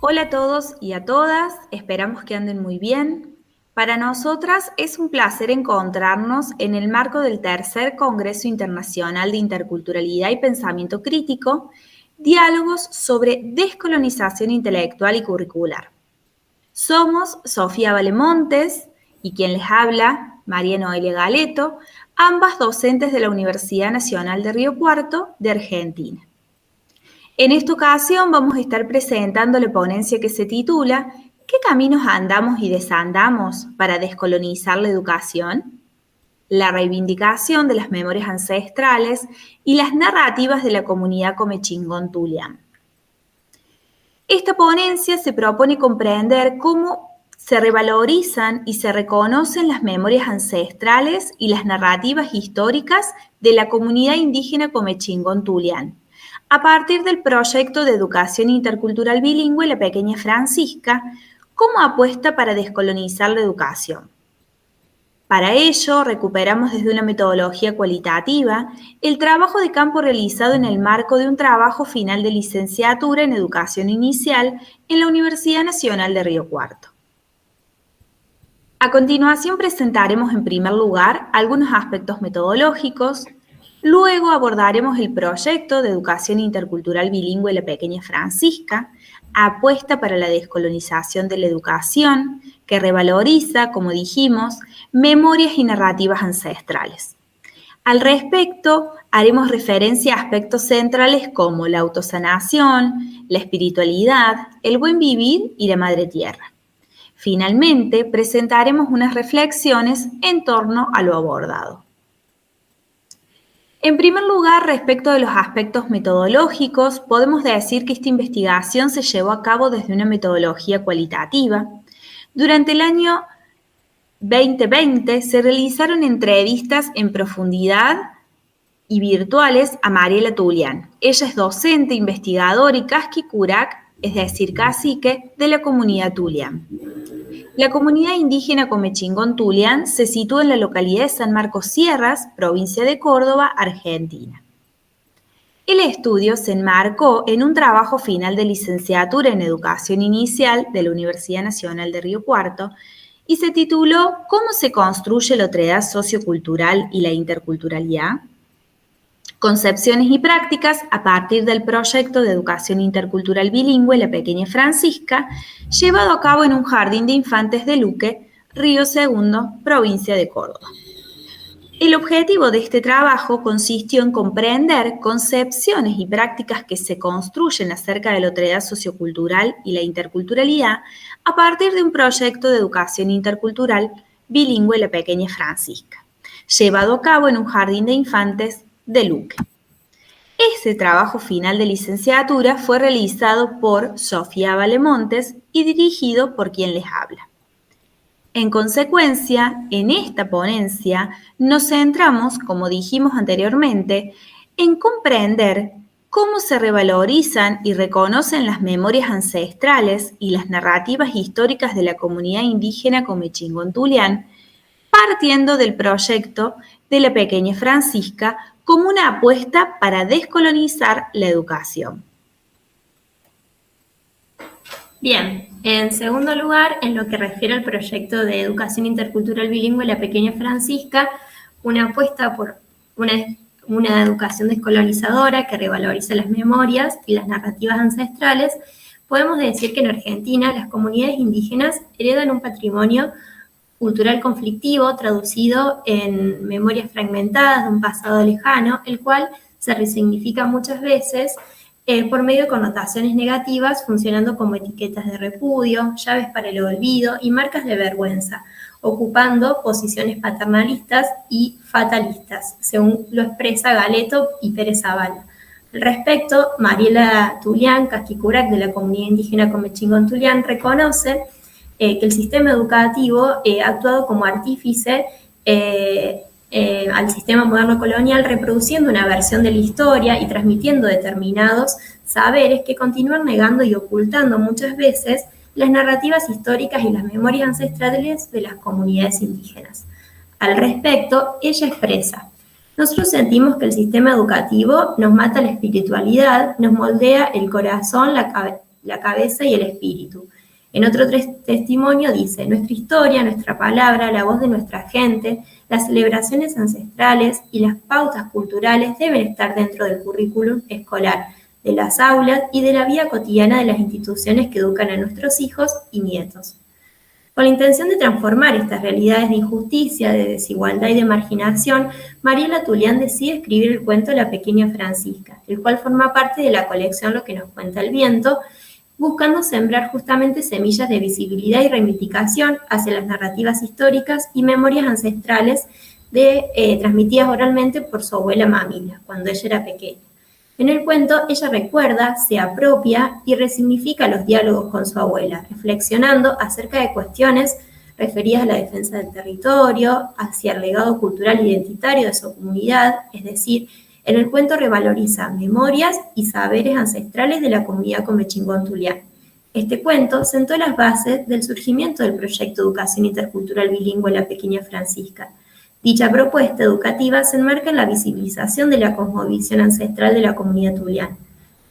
Hola a todos y a todas, esperamos que anden muy bien. Para nosotras es un placer encontrarnos en el marco del tercer Congreso Internacional de Interculturalidad y Pensamiento Crítico, diálogos sobre descolonización intelectual y curricular. Somos Sofía Valemontes y quien les habla, María Noelia Galeto, ambas docentes de la Universidad Nacional de Río Cuarto de Argentina. En esta ocasión vamos a estar presentando la ponencia que se titula ¿Qué caminos andamos y desandamos para descolonizar la educación? La reivindicación de las memorias ancestrales y las narrativas de la comunidad Comechingón Tulián. Esta ponencia se propone comprender cómo se revalorizan y se reconocen las memorias ancestrales y las narrativas históricas de la comunidad indígena Comechingón Tulián, a partir del proyecto de educación intercultural bilingüe La Pequeña Francisca, como apuesta para descolonizar la educación. Para ello, recuperamos desde una metodología cualitativa el trabajo de campo realizado en el marco de un trabajo final de licenciatura en educación inicial en la Universidad Nacional de Río Cuarto. A continuación presentaremos en primer lugar algunos aspectos metodológicos. Luego abordaremos el proyecto de educación intercultural bilingüe La Pequeña Francisca, apuesta para la descolonización de la educación, que revaloriza, como dijimos, memorias y narrativas ancestrales. Al respecto, haremos referencia a aspectos centrales como la autosanación, la espiritualidad, el buen vivir y la madre tierra. Finalmente, presentaremos unas reflexiones en torno a lo abordado. En primer lugar, respecto de los aspectos metodológicos, podemos decir que esta investigación se llevó a cabo desde una metodología cualitativa. Durante el año 2020 se realizaron entrevistas en profundidad y virtuales a Mariela Tulián. Ella es docente, investigadora y casqui curac, es decir, cacique, de la comunidad Tulián. La comunidad indígena Comechingón Tulián se sitúa en la localidad de San Marcos Sierras, provincia de Córdoba, Argentina. El estudio se enmarcó en un trabajo final de licenciatura en Educación Inicial de la Universidad Nacional de Río Cuarto y se tituló ¿Cómo se construye la otredad sociocultural y la interculturalidad? Concepciones y prácticas a partir del proyecto de educación intercultural bilingüe La Pequeña Francisca, llevado a cabo en un jardín de infantes de Luque, Río Segundo, provincia de Córdoba. El objetivo de este trabajo consistió en comprender concepciones y prácticas que se construyen acerca de la otredad sociocultural y la interculturalidad a partir de un proyecto de educación intercultural bilingüe La Pequeña Francisca, llevado a cabo en un jardín de infantes de Luque. Este trabajo final de licenciatura fue realizado por Sofía Valemontes y dirigido por quien les habla. En consecuencia, en esta ponencia nos centramos, como dijimos anteriormente, en comprender cómo se revalorizan y reconocen las memorias ancestrales y las narrativas históricas de la comunidad indígena Comechingón Tulián, partiendo del proyecto de La Pequeña Francisca como una apuesta para descolonizar la educación. Bien, en segundo lugar, en lo que refiere al proyecto de educación intercultural bilingüe La Pequeña Francisca, una apuesta por una educación descolonizadora que revaloriza las memorias y las narrativas ancestrales, podemos decir que en Argentina las comunidades indígenas heredan un patrimonio cultural conflictivo traducido en memorias fragmentadas de un pasado lejano, el cual se resignifica muchas veces por medio de connotaciones negativas, funcionando como etiquetas de repudio, llaves para el olvido y marcas de vergüenza, ocupando posiciones paternalistas y fatalistas, según lo expresa Galeto y Pérez Zavala. Al respecto, Mariela Tulián, casqui curac de la comunidad indígena Comechingón Tulián, reconoce que el sistema educativo ha actuado como artífice al sistema moderno colonial, reproduciendo una versión de la historia y transmitiendo determinados saberes que continúan negando y ocultando muchas veces las narrativas históricas y las memorias ancestrales de las comunidades indígenas. Al respecto, ella expresa: nosotros sentimos que el sistema educativo nos mata la espiritualidad, nos moldea el corazón, la cabeza y el espíritu. En otro testimonio dice, nuestra historia, nuestra palabra, la voz de nuestra gente, las celebraciones ancestrales y las pautas culturales deben estar dentro del currículum escolar, de las aulas y de la vida cotidiana de las instituciones que educan a nuestros hijos y nietos. Con la intención de transformar estas realidades de injusticia, de desigualdad y de marginación, Mariela Tulián decide escribir el cuento La pequeña Francisca, el cual forma parte de la colección Lo que nos cuenta el viento, buscando sembrar justamente semillas de visibilidad y reivindicación hacia las narrativas históricas y memorias ancestrales transmitidas oralmente por su abuela Mamila, cuando ella era pequeña. En el cuento, ella recuerda, se apropia y resignifica los diálogos con su abuela, reflexionando acerca de cuestiones referidas a la defensa del territorio, hacia el legado cultural e identitario de su comunidad, es decir, en el cuento revaloriza memorias y saberes ancestrales de la comunidad comechingón Tulián. Este cuento sentó las bases del surgimiento del proyecto Educación Intercultural Bilingüe La Pequeña Francisca. Dicha propuesta educativa se enmarca en la visibilización de la cosmovisión ancestral de la comunidad Tulián.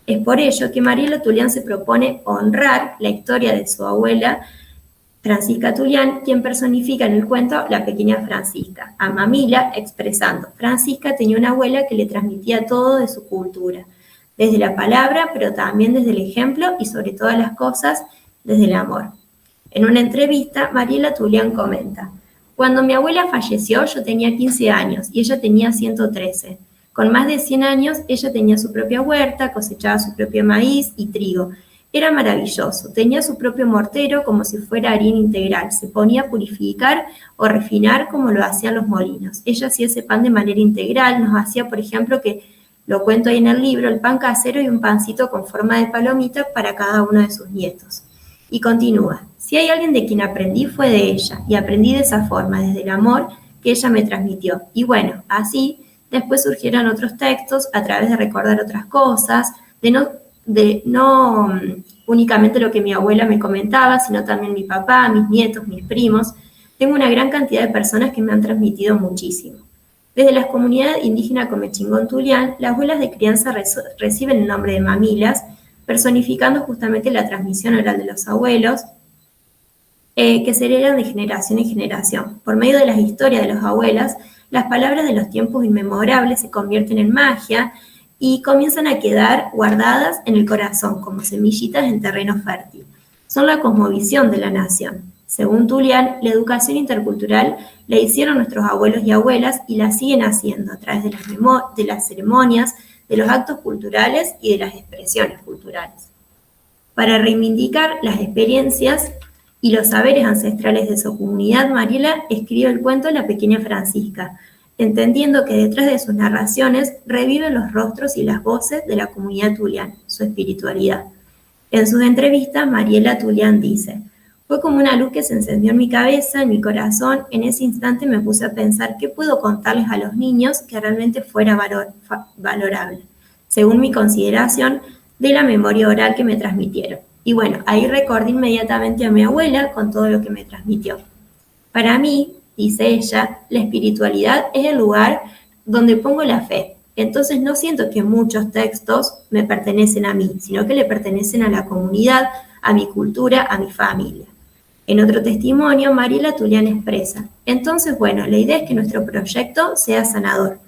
Es por ello que Mariela Tulián se propone honrar la historia de su abuela Francisca Tulián, quien personifica en el cuento La pequeña Francisca, a Mamila expresando, Francisca tenía una abuela que le transmitía todo de su cultura, desde la palabra, pero también desde el ejemplo y sobre todas las cosas, desde el amor. En una entrevista, Mariela Tulián comenta, cuando mi abuela falleció yo tenía 15 años y ella tenía 113. Con más de 100 años ella tenía su propia huerta, cosechaba su propio maíz y trigo. Era maravilloso, tenía su propio mortero como si fuera harina integral, se ponía a purificar o refinar como lo hacían los molinos. Ella hacía ese pan de manera integral, nos hacía, por ejemplo, que lo cuento ahí en el libro, el pan casero y un pancito con forma de palomita para cada uno de sus nietos. Y continúa, si hay alguien de quien aprendí fue de ella, y aprendí de esa forma, desde el amor que ella me transmitió. Y bueno, así después surgieron otros textos a través de recordar otras cosas, de no únicamente lo que mi abuela me comentaba, sino también mi papá, mis nietos, mis primos. Tengo una gran cantidad de personas que me han transmitido muchísimo. Desde la comunidad indígena comechingón Tulián, las abuelas de crianza reciben el nombre de mamilas, personificando justamente la transmisión oral de los abuelos, que se heredan de generación en generación. Por medio de las historias de las abuelas, las palabras de los tiempos inmemorables se convierten en magia y comienzan a quedar guardadas en el corazón como semillitas en terreno fértil. Son la cosmovisión de la nación. Según Tulián, la educación intercultural la hicieron nuestros abuelos y abuelas y la siguen haciendo a través de las ceremonias, de los actos culturales y de las expresiones culturales. Para reivindicar las experiencias y los saberes ancestrales de su comunidad, Mariela escribe el cuento La pequeña Francisca, entendiendo que detrás de sus narraciones reviven los rostros y las voces de la comunidad Tulián, su espiritualidad. En sus entrevistas, Mariela Tulián dice, fue como una luz que se encendió en mi cabeza, en mi corazón. En ese instante me puse a pensar qué puedo contarles a los niños que realmente fuera valorable, según mi consideración de la memoria oral que me transmitieron. Y bueno, ahí recordé inmediatamente a mi abuela con todo lo que me transmitió. Para mí, dice ella, la espiritualidad es el lugar donde pongo la fe. Entonces no siento que muchos textos me pertenecen a mí, sino que le pertenecen a la comunidad, a mi cultura, a mi familia. En otro testimonio, Mariela Tulián expresa, entonces bueno, la idea es que nuestro proyecto sea sanador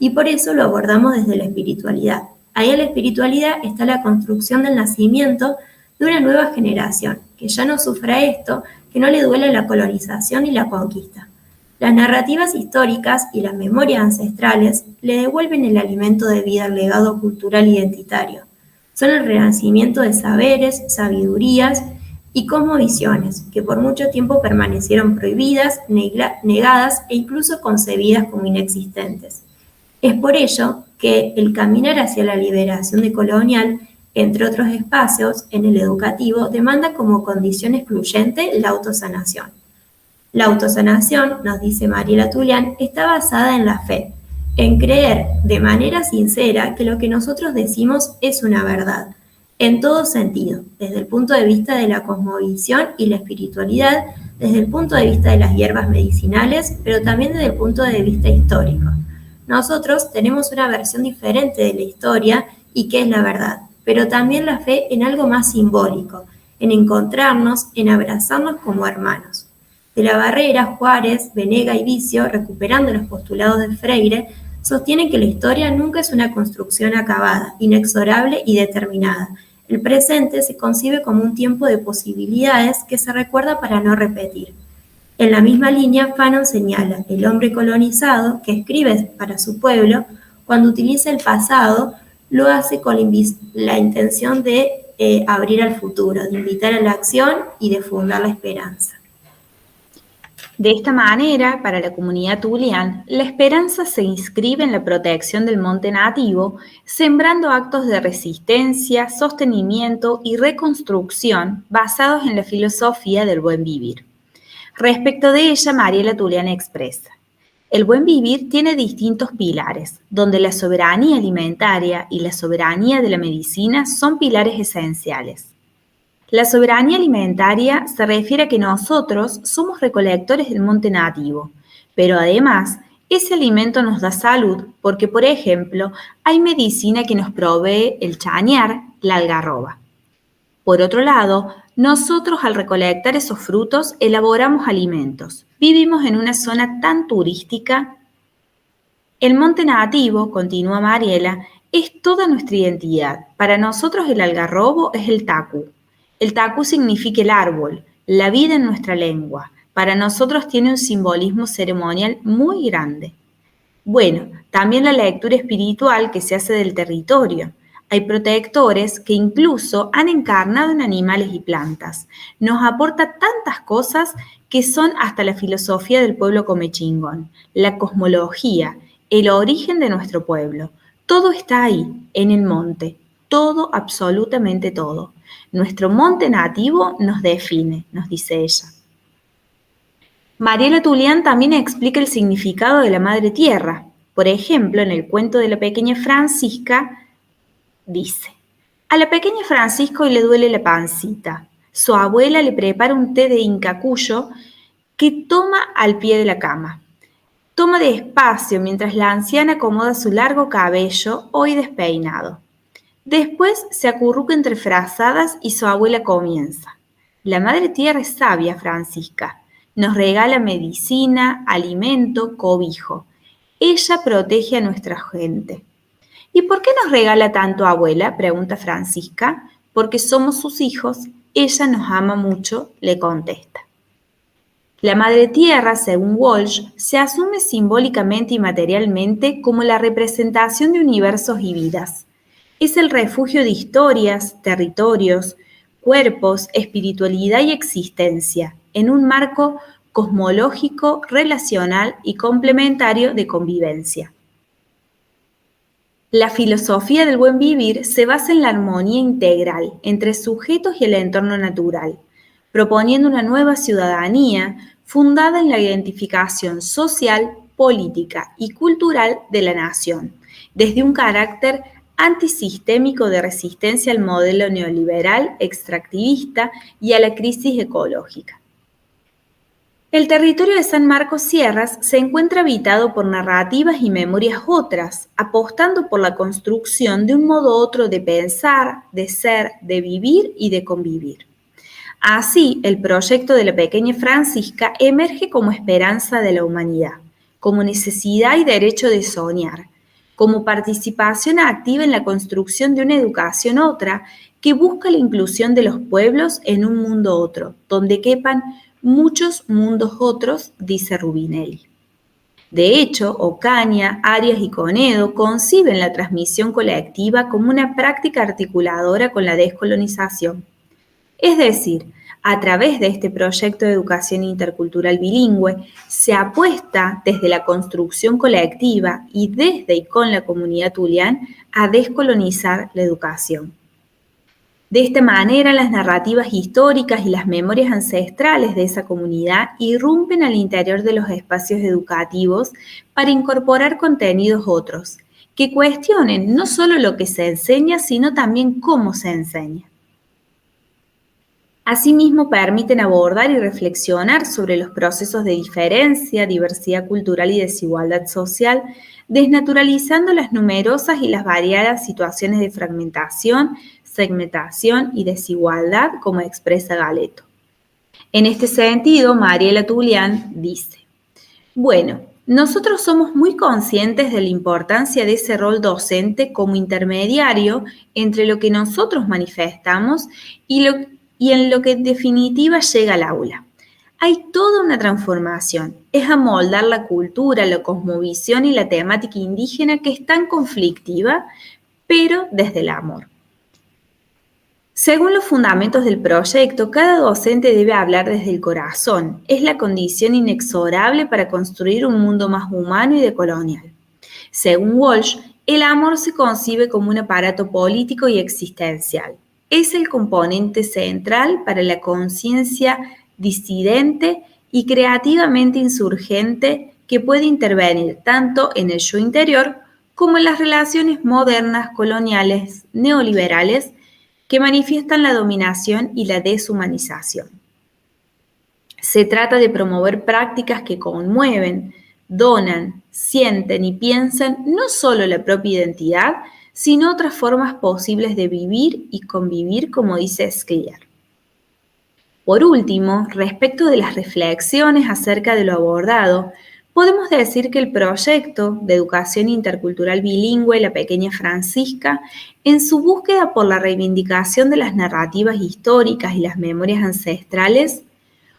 y por eso lo abordamos desde la espiritualidad. Ahí en la espiritualidad está la construcción del nacimiento de una nueva generación, que ya no sufra esto, que no le duela la colonización y la conquista. Las narrativas históricas y las memorias ancestrales le devuelven el alimento de vida al legado cultural identitario. Son el renacimiento de saberes, sabidurías y cosmovisiones que por mucho tiempo permanecieron prohibidas, negadas e incluso concebidas como inexistentes. Es por ello que el caminar hacia la liberación decolonial, entre otros espacios, en el educativo, demanda como condición excluyente la autosanación. La autosanación, nos dice Mariela Tulián, está basada en la fe, en creer de manera sincera que lo que nosotros decimos es una verdad, en todo sentido, desde el punto de vista de la cosmovisión y la espiritualidad, desde el punto de vista de las hierbas medicinales, pero también desde el punto de vista histórico. Nosotros tenemos una versión diferente de la historia y qué es la verdad. pero también la fe en algo más simbólico, en encontrarnos, en abrazarnos como hermanos. De la Barrera, Juárez, Venega y Vicio, recuperando los postulados de Freire, sostienen que la historia nunca es una construcción acabada, inexorable y determinada. El presente se concibe como un tiempo de posibilidades que se recuerda para no repetir. En la misma línea, Fanon señala: el hombre colonizado, que escribe para su pueblo, cuando utiliza el pasado, lo hace con la intención de abrir al futuro, de invitar a la acción y de fundar la esperanza. De esta manera, para la comunidad tulián, la esperanza se inscribe en la protección del monte nativo, sembrando actos de resistencia, sostenimiento y reconstrucción basados en la filosofía del buen vivir. Respecto de ella, Mariela Tulián expresa: el buen vivir tiene distintos pilares, donde la soberanía alimentaria y la soberanía de la medicina son pilares esenciales. La soberanía alimentaria se refiere a que nosotros somos recolectores del monte nativo, pero además ese alimento nos da salud porque, por ejemplo, hay medicina que nos provee el chañar, la algarroba. Por otro lado, nosotros al recolectar esos frutos elaboramos alimentos. Vivimos en una zona tan turística. El monte nativo, continúa Mariela, es toda nuestra identidad. Para nosotros el algarrobo es el tacu. El tacu significa el árbol, la vida en nuestra lengua. Para nosotros tiene un simbolismo ceremonial muy grande. Bueno, también la lectura espiritual que se hace del territorio. Hay protectores que incluso han encarnado en animales y plantas. Nos aporta tantas cosas que son hasta la filosofía del pueblo comechingón, la cosmología, el origen de nuestro pueblo. Todo está ahí, en el monte. Todo, absolutamente todo. Nuestro monte nativo nos define, nos dice ella. Mariela Tulián también explica el significado de la madre tierra. Por ejemplo, en el cuento de la pequeña Francisca, dice: a la pequeña Francisca hoy le duele la pancita. Su abuela le prepara un té de incacuyo que toma al pie de la cama. Toma despacio mientras la anciana acomoda su largo cabello, hoy despeinado. Después se acurruca entre frazadas y su abuela comienza: la madre tierra es sabia, Francisca. Nos regala medicina, alimento, cobijo. Ella protege a nuestra gente. ¿Y por qué nos regala tanto, abuela?, pregunta Francisca. Porque somos sus hijos. Ella nos ama mucho, le contesta. La madre tierra, según Walsh, se asume simbólicamente y materialmente como la representación de universos y vidas. Es el refugio de historias, territorios, cuerpos, espiritualidad y existencia, en un marco cosmológico, relacional y complementario de convivencia. La filosofía del buen vivir se basa en la armonía integral entre sujetos y el entorno natural, proponiendo una nueva ciudadanía fundada en la identificación social, política y cultural de la nación, desde un carácter antisistémico de resistencia al modelo neoliberal extractivista y a la crisis ecológica. El territorio de San Marcos Sierras se encuentra habitado por narrativas y memorias otras, apostando por la construcción de un modo otro de pensar, de ser, de vivir y de convivir. Así, el proyecto de la pequeña Francisca emerge como esperanza de la humanidad, como necesidad y derecho de soñar, como participación activa en la construcción de una educación otra que busca la inclusión de los pueblos en un mundo otro, donde quepan muchos mundos otros, dice Rubinelli. De hecho, Ocaña, Arias y Conedo conciben la transmisión colectiva como una práctica articuladora con la descolonización. Es decir, a través de este proyecto de educación intercultural bilingüe, se apuesta desde la construcción colectiva y desde y con la comunidad tulián a descolonizar la educación. De esta manera, las narrativas históricas y las memorias ancestrales de esa comunidad irrumpen al interior de los espacios educativos para incorporar contenidos otros, que cuestionen no solo lo que se enseña, sino también cómo se enseña. Asimismo, permiten abordar y reflexionar sobre los procesos de diferencia, diversidad cultural y desigualdad social desnaturalizando las numerosas y las variadas situaciones de fragmentación, segmentación y desigualdad, como expresa Galeto. En este sentido, Mariela Tulián dice: bueno, nosotros somos muy conscientes de la importancia de ese rol docente como intermediario entre lo que nosotros manifestamos y en lo que en definitiva llega al aula. Hay toda una transformación, es amoldar la cultura, la cosmovisión y la temática indígena que es tan conflictiva, pero desde el amor. Según los fundamentos del proyecto, cada docente debe hablar desde el corazón. Es la condición inexorable para construir un mundo más humano y decolonial. Según Walsh, el amor se concibe como un aparato político y existencial. Es el componente central para la conciencia disidente y creativamente insurgente que puede intervenir tanto en el yo interior como en las relaciones modernas, coloniales, neoliberales, que manifiestan la dominación y la deshumanización. Se trata de promover prácticas que conmueven, donan, sienten y piensan no solo la propia identidad, sino otras formas posibles de vivir y convivir, como dice Sklyer. Por último, respecto de las reflexiones acerca de lo abordado, podemos decir que el proyecto de educación intercultural bilingüe La Pequeña Francisca, en su búsqueda por la reivindicación de las narrativas históricas y las memorias ancestrales,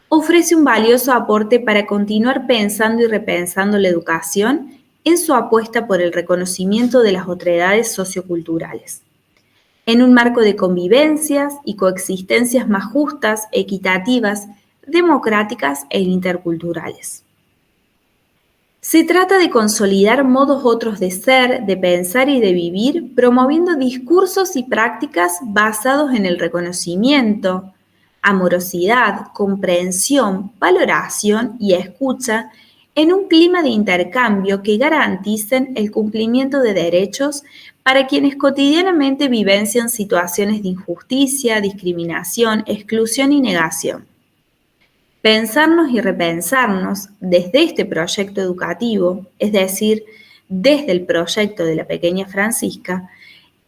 ofrece un valioso aporte para continuar pensando y repensando la educación en su apuesta por el reconocimiento de las otredades socioculturales, en un marco de convivencias y coexistencias más justas, equitativas, democráticas e interculturales. Se trata de consolidar modos otros de ser, de pensar y de vivir, promoviendo discursos y prácticas basados en el reconocimiento, amorosidad, comprensión, valoración y escucha en un clima de intercambio que garanticen el cumplimiento de derechos para quienes cotidianamente vivencian situaciones de injusticia, discriminación, exclusión y negación. Pensarnos y repensarnos desde este proyecto educativo, es decir, desde el proyecto de La Pequeña Francisca,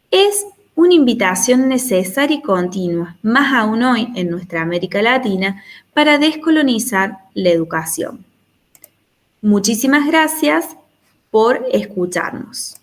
es una invitación necesaria y continua, más aún hoy en nuestra América Latina, para descolonizar la educación. Muchísimas gracias por escucharnos.